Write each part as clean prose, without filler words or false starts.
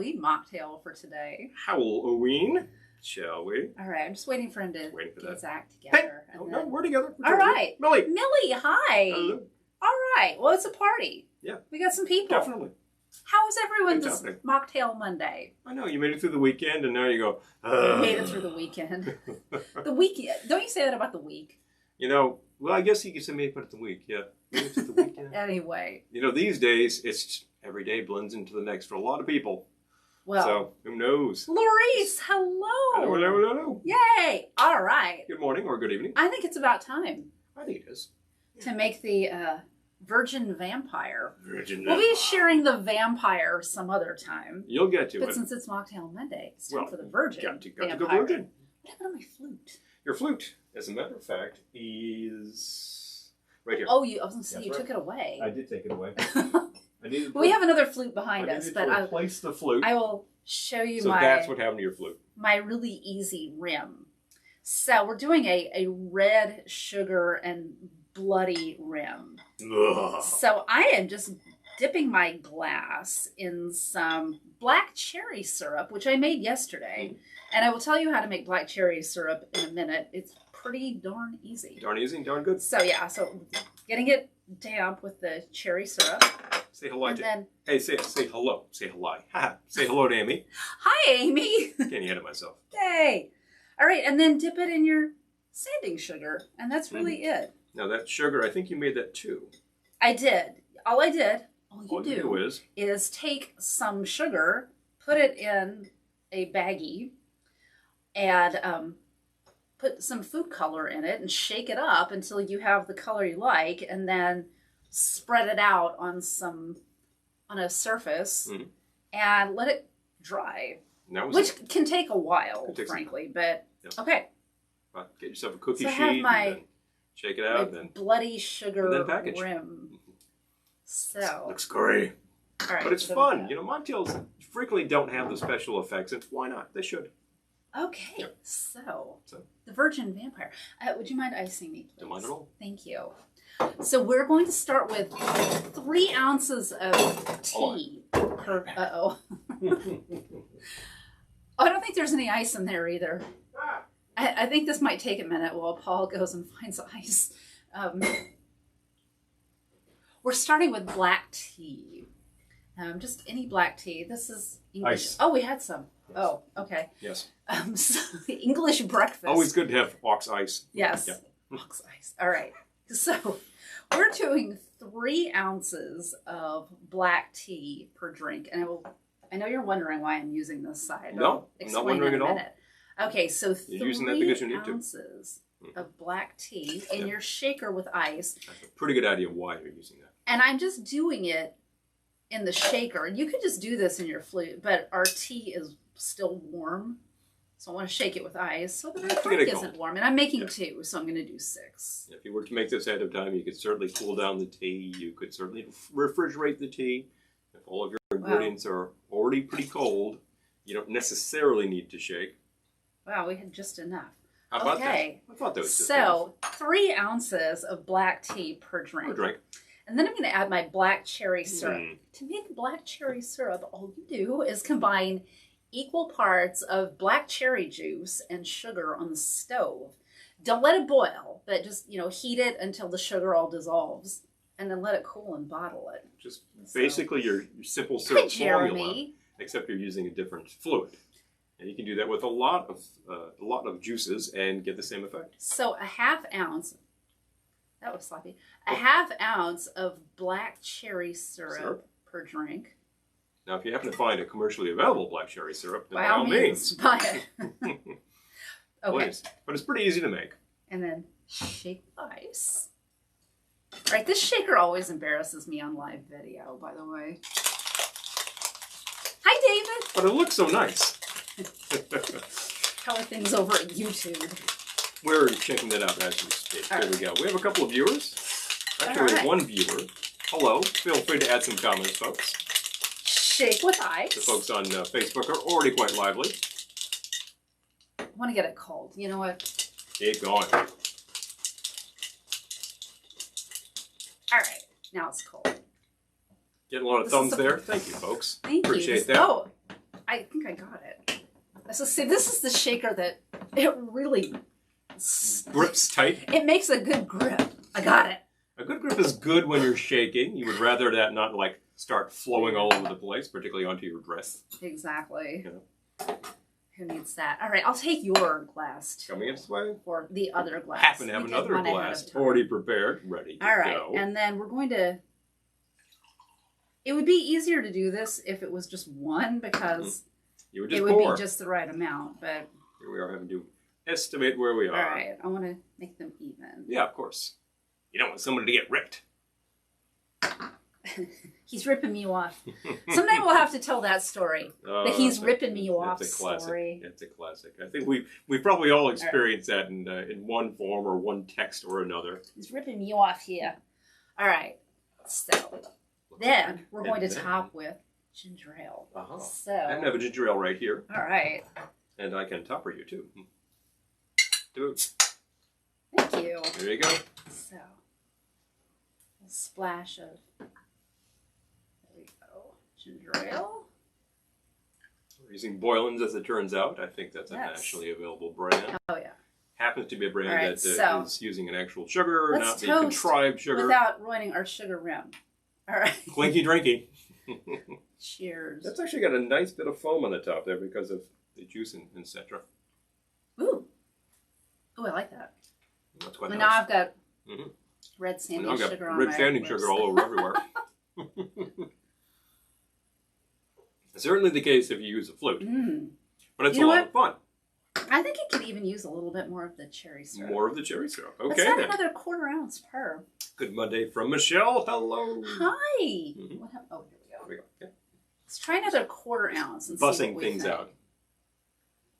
Mocktail for today. Halloween, shall we? All right, I'm just waiting for him to get his act Hey, together. no, we're together. All right. Millie. Millie, hi. Hello. All right, well, it's a party. Yeah. We got some people. Definitely. How is everyone this Fantastic. Mocktail Monday? I know, you made it through the weekend and now you go, You made it through the weekend. The weekend. Don't you say that about the week? You know, well, I guess you could say made it through the week, yeah. Made it through the weekend. Anyway. You know, these days, it's every day blends into the next for a lot of people. Well. So, who knows? Larice, hello. Hello. Yay. All right. Good morning or good evening. I think it's about time. I think it is. To make the Virgin Vampire. Virgin We'll Vampire. be sharing the vampire some other time. You'll get to But it. since it's Mocktail Monday, it's time Well, for the Virgin got to Vampire. go Virgin. What happened to my flute? Your flute, as a matter of fact, is right here. Oh, I was going to say, That's you right. took it away. I did take it away. I needed We have another flute behind I us, needed but to replace the flute. I will show you So that's what happened to your flute. my really easy rim. So we're doing a red sugar and bloody rim. Ugh. So I am just dipping my glass in some black cherry syrup, which I made yesterday. And I will tell you how to make black cherry syrup in a minute. It's pretty darn easy. Darn easy, darn good. So yeah, so getting it damp with the cherry syrup. Say hello And to then, Hey, say hello. Say hello. Say hello to Amy. hi, Amy. Can't ahead of myself. Yay. All right, and then dip it in your sanding sugar. And that's really it. Now that sugar, I think you made that too. I did. All All you you do is take some sugar, put it in a baggie, and put some food color in it and shake it up until you have the color you like, and then spread it out on a surface and let it dry, which can take a while, frankly. But okay. Well, get yourself a cookie So I sheet have and then shake it out, and then bloody sugar then package. rim. So looks great. all right, But it's so fun. You know, mocktails frequently don't have the special effects, and why not? They should. Okay, Yeah. so So. the Virgin Vampire. Would you mind icing me, please? Don't mind at all. Thank you. So we're going to start with 3 ounces of tea per. Oh, I don't think there's any ice in there either. I think this might take a minute while Paul goes and finds ice. We're starting with black tea. Just any black tea. This is English. Ice. Oh, we had some. Yes. Oh, okay. Yes. So English breakfast. Always good to have ox ice. Yes. Yeah. Ox ice. All right. So we're doing 3 ounces of black tea per drink. And I know you're wondering why I'm using this side. No, I'm not wondering at all. Okay, so You're using that 3 because you need to. ounces of black tea in your shaker with ice. I have a pretty good idea why you're using that. And I'm just doing it in the shaker. And you could just do this in your flute, but our tea is still warm. So I want to shake it with ice so that our drink isn't warm. And I'm making 2, so I'm going to do 6. If you were to make this ahead of time, you could certainly cool down the tea. You could certainly refrigerate the tea. If all of your ingredients are already pretty cold, you don't necessarily need to shake. Wow, we had just enough. How about Okay. that? I thought that was just So 3 ounces of black tea per drink. And then I'm going to add my black cherry syrup. To make black cherry syrup, all you do is combine equal parts of black cherry juice and sugar on the stove. Don't let it boil, but just, heat it until the sugar all dissolves, and then let it cool and bottle it. Just basically your simple syrup formula, Jeremy. except you're using a different fluid. And you can do that with a lot of juices and get the same effect. So a half ounce. That was sloppy. A half ounce of black cherry syrup per drink. Now, if you happen to find a commercially available black cherry syrup, then By all means, buy it. Okay. Please. But it's pretty easy to make. And then shake ice. All right, this shaker always embarrasses me on live video, by the way. Hi, David. But it looks so nice. How are things over at YouTube? We're checking that out as we speak. There we go. We have a couple of viewers. Actually, we have one viewer. Hello. Feel free to add some comments, folks. Shake with ice. The folks on Facebook are already quite lively. I want to get it cold. You know what? Keep going. All right. Now it's cold. Getting a lot of thumbs there. Thank you, folks. Thank Appreciate you. that. Oh, I think I got it. So see, this is the shaker that it really Grips tight. It makes a good grip. I got it. A good grip is good when you're shaking. You would rather that not like start flowing all over the place, particularly onto your dress. Exactly. Yeah. Who needs that? All right, I'll take your glass too. Coming this way. Or the other glass. Happen to have another glass already prepared, ready to go. All right, and then we're going to... It would be easier to do this if it was just one because you would just it would pour. be just the right amount, but... Here we are having to estimate where we are. All right, I want to make them even. Yeah, of course. You don't want somebody to get ripped. He's ripping me off. Someday we'll have to tell that story. That he's ripping me off story. It's a classic. I think we probably all experienced that in one form or one text or another. He's ripping me off here. All right. So then we're going to top with ginger ale. Uh-huh. So I have a ginger ale right here. All right. And I can topper you too. Do it. Thank you. There you go. So a splash of ginger ale. We're using Boylan's as it turns out. I think that's a nationally available brand. Oh yeah. Happens to be a brand right, that is using an actual sugar, not the contrived sugar. Without ruining our sugar rim. All right. Clinky drinky. Cheers. That's actually got a nice bit of foam on the top there because of the juice and etc. Ooh. Ooh, I like that. That's quite nice. Now I've got red standing sugar on my red standing sugar all over everywhere. Certainly the case if you use a flute. But it's a lot of fun. I think it could even use a little bit more of the cherry syrup. More of the cherry syrup. Okay. Let's add another 1/4 ounce per. Good Monday from Michelle. Hello. Hi. What happened? Oh, here we go. There we go. Okay. Let's try another 1/4 ounce and Bussing see what we things think. out.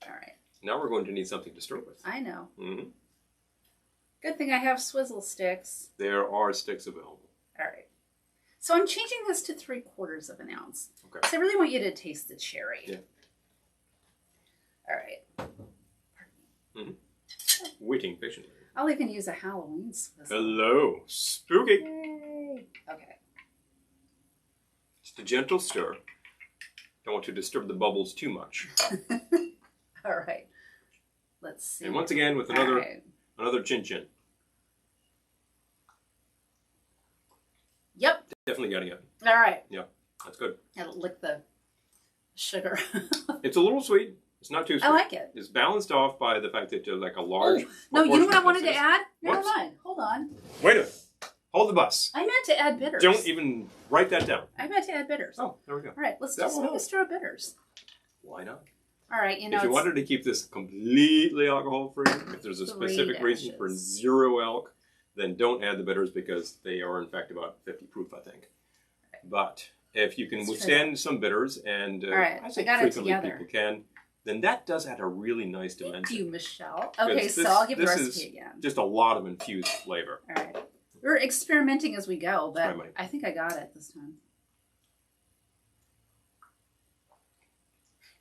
All right. Now we're going to need something to stir with. I know. Good thing I have swizzle sticks. There are sticks available. All right. So I'm changing this to 3/4 of an ounce. Okay. So I really want you to taste the cherry. Yeah. All right. Waiting patiently. I'll even use a Halloween swizzle. Hello. Spooky. Yay. Okay. Just a gentle stir. Don't want to disturb the bubbles too much. All right. Let's see. And once again with another chin-chin. Yep. Definitely getting it. All right. Yeah, that's good. It'll lick the sugar. It's a little sweet. It's not too sweet. I like it. It's balanced off by the fact that like a large. No, you know what I wanted to add? Never Whoops. mind. Hold on. Wait a minute. Hold the bus. I meant to add bitters. Don't even write that down. I meant to add bitters. Oh, there we go. All right, let's just make a stir of bitters. Why not? All right, if you wanted to keep this completely alcohol-free, if there's a specific reason for 0 alc, then don't add the bitters because they are in fact about 50 proof, I think. But if you can withstand some bitters, and I think frequently people can, then that does add a really nice dimension. Thank you, Michelle. Okay, so I'll give the recipe again. Just a lot of infused flavor. All right. We're experimenting as we go, but I think I got it this time.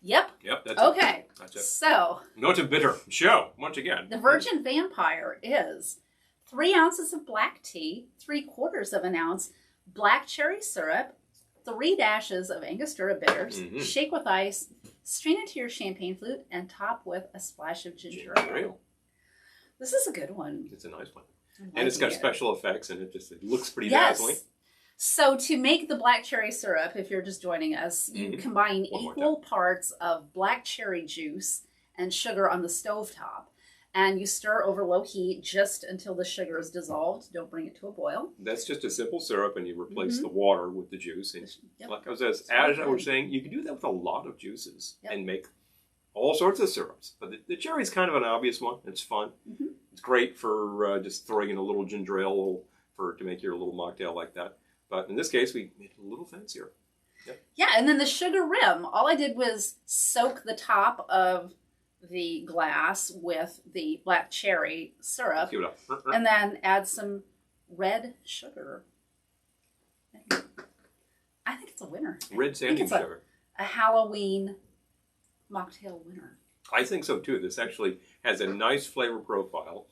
Yep. Yep, that's okay. It. That's it. So. Note of bitter. Show, once again. The Virgin Vampire is 3 ounces of black tea, 3/4 of an ounce black cherry syrup, 3 dashes of Angostura bitters, shake with ice, strain into your champagne flute, and top with a splash of ginger ale. This is a good one. It's a nice one. And it's got special effects, and it looks pretty dazzling. So to make the black cherry syrup, if you're just joining us, you combine equal parts of black cherry juice and sugar on the stovetop. And you stir over low heat just until the sugar is dissolved. Don't bring it to a boil. That's just a simple syrup, and you replace the water with the juice. And like I was saying, you can do that with a lot of juices and make all sorts of syrups. But the cherry is kind of an obvious one. It's fun. It's great for just throwing in a little ginger ale to make your little mocktail like that. But in this case, we made it a little fancier. Yeah, and then the sugar rim. All I did was soak the top of the glass with the black cherry syrup and then add some red sugar. I think it's a winner. Red standing sugar. A Halloween mocktail winner. I think so too. This actually has a nice flavor profile.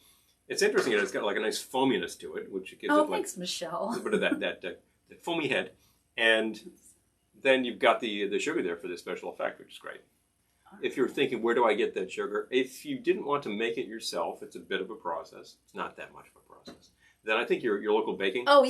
It's interesting. It's got like a nice foaminess to it, which gives it like thanks, Michelle. a bit of that foamy head. And then you've got the sugar there for the special effect, which is great. If you're thinking, where do I get that sugar? If you didn't want to make it yourself, it's a bit of a process. It's not that much of a process. Then I think your local baking supply.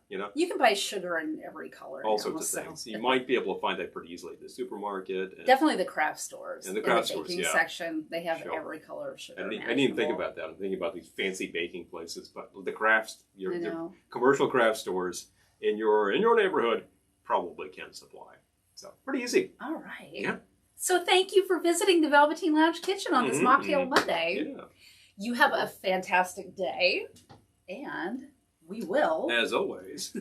You know, you can buy sugar in every color. All sorts of things. You might be able to find that pretty easily at the supermarket. And definitely the craft stores. And the craft in the baking stores, section, they have every color of sugar. I didn't even think about that. I'm thinking about these fancy baking places, but the crafts, your commercial craft stores in your neighborhood probably can supply. So pretty easy. All right. Yeah. So thank you for visiting the Velveteen Lounge Kitchen on this Mocktail Monday. Yeah. You have a fantastic day, and we will, as always,